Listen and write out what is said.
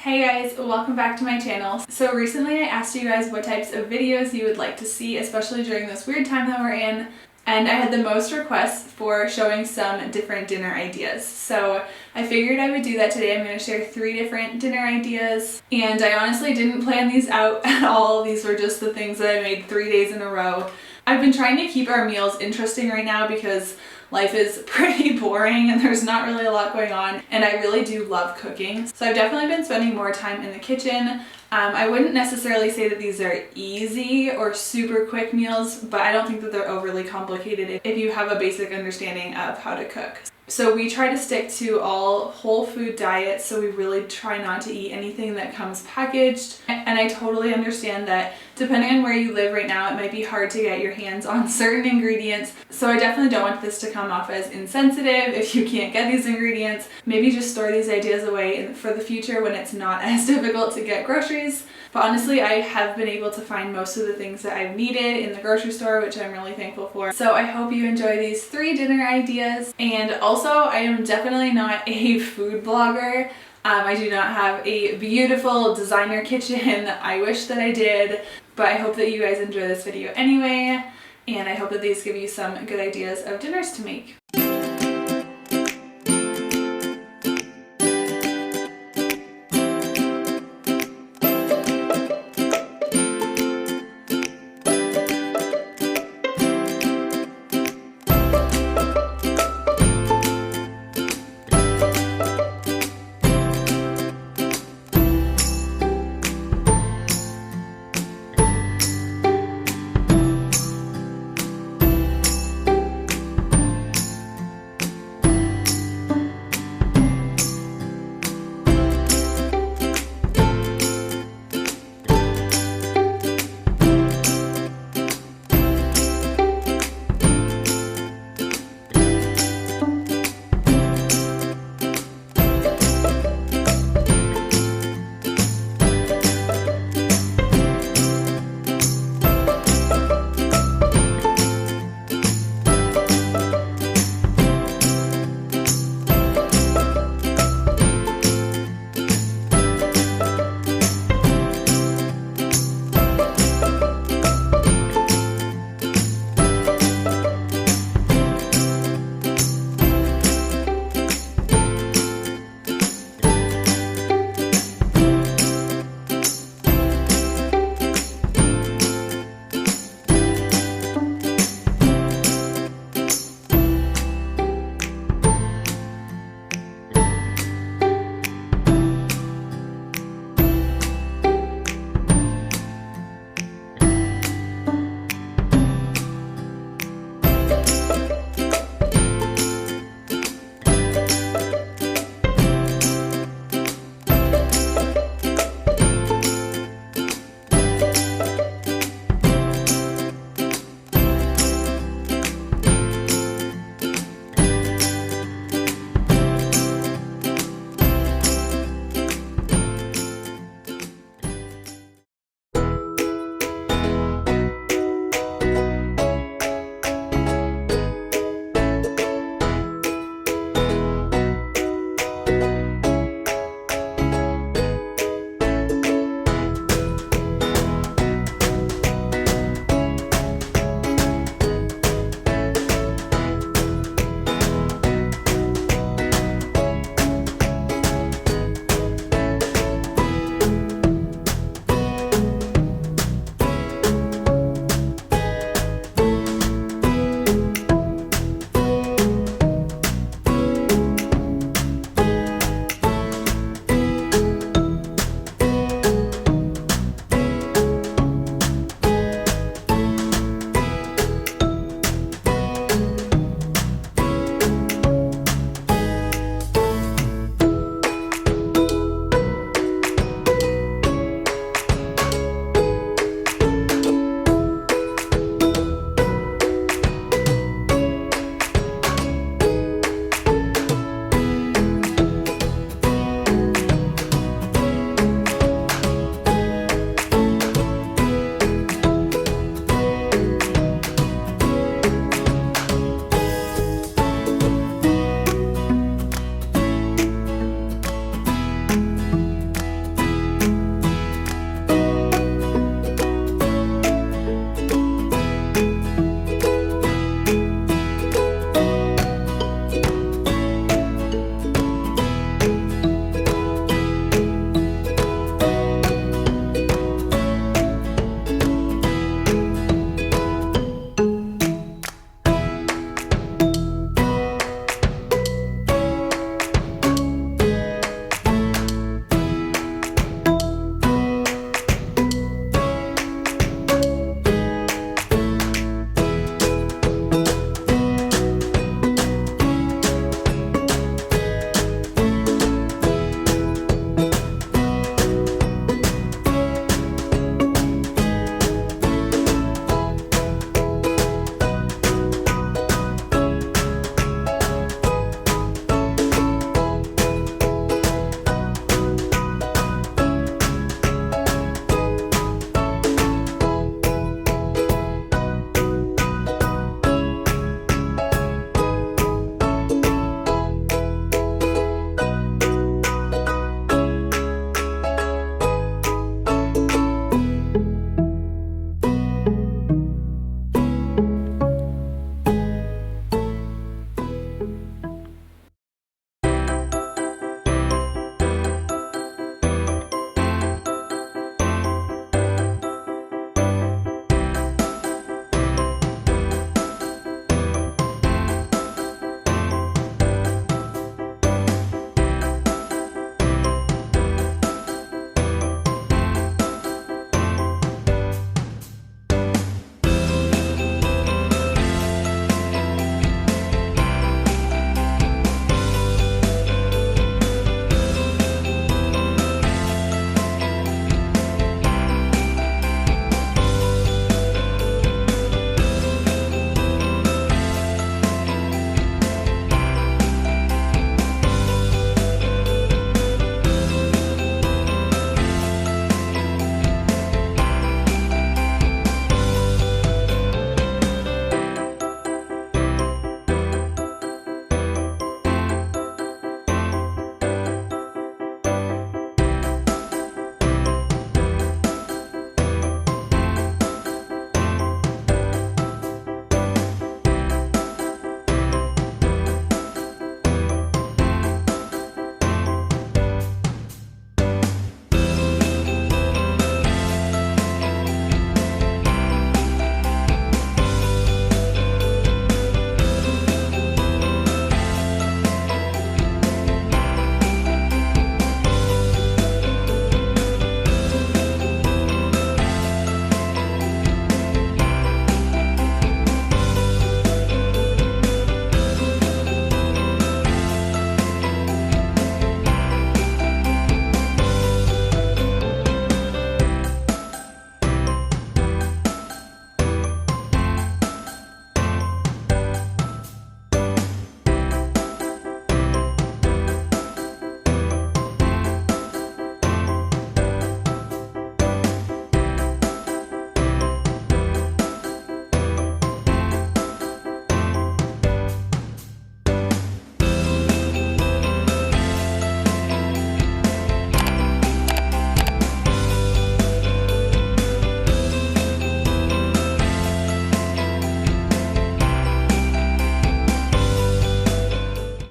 Hey guys, welcome back to my channel. So recently I asked you guys what types of videos you would like to see, especially during this weird time that we're in, and I had the most requests for showing some different dinner ideas. So I figured I would do that today. I'm going to share 3 different dinner ideas, and I honestly didn't plan these out at all. These were just the things that I made 3 days in a row. I've been trying to keep our meals interesting right now because life is pretty boring and there's not really a lot going on, and I really do love cooking. So I've definitely been spending more time in the kitchen. I wouldn't necessarily say that these are easy or super quick meals, but I don't think that they're overly complicated if you have a basic understanding of how to cook. So we try to stick to all whole food diets, so we really try not to eat anything that comes packaged. And I totally understand that depending on where you live right now, it might be hard to get your hands on certain ingredients. So I definitely don't want this to come off as insensitive if you can't get these ingredients. Maybe just store these ideas away for the future when it's not as difficult to get groceries. But honestly, I have been able to find most of the things that I've needed in the grocery store, which I'm really thankful for. So I hope you enjoy these 3 dinner ideas. And also, I am definitely not a food blogger. I do not have a beautiful designer kitchen. I wish that I did, but I hope that you guys enjoy this video anyway, and I hope that these give you some good ideas of dinners to make.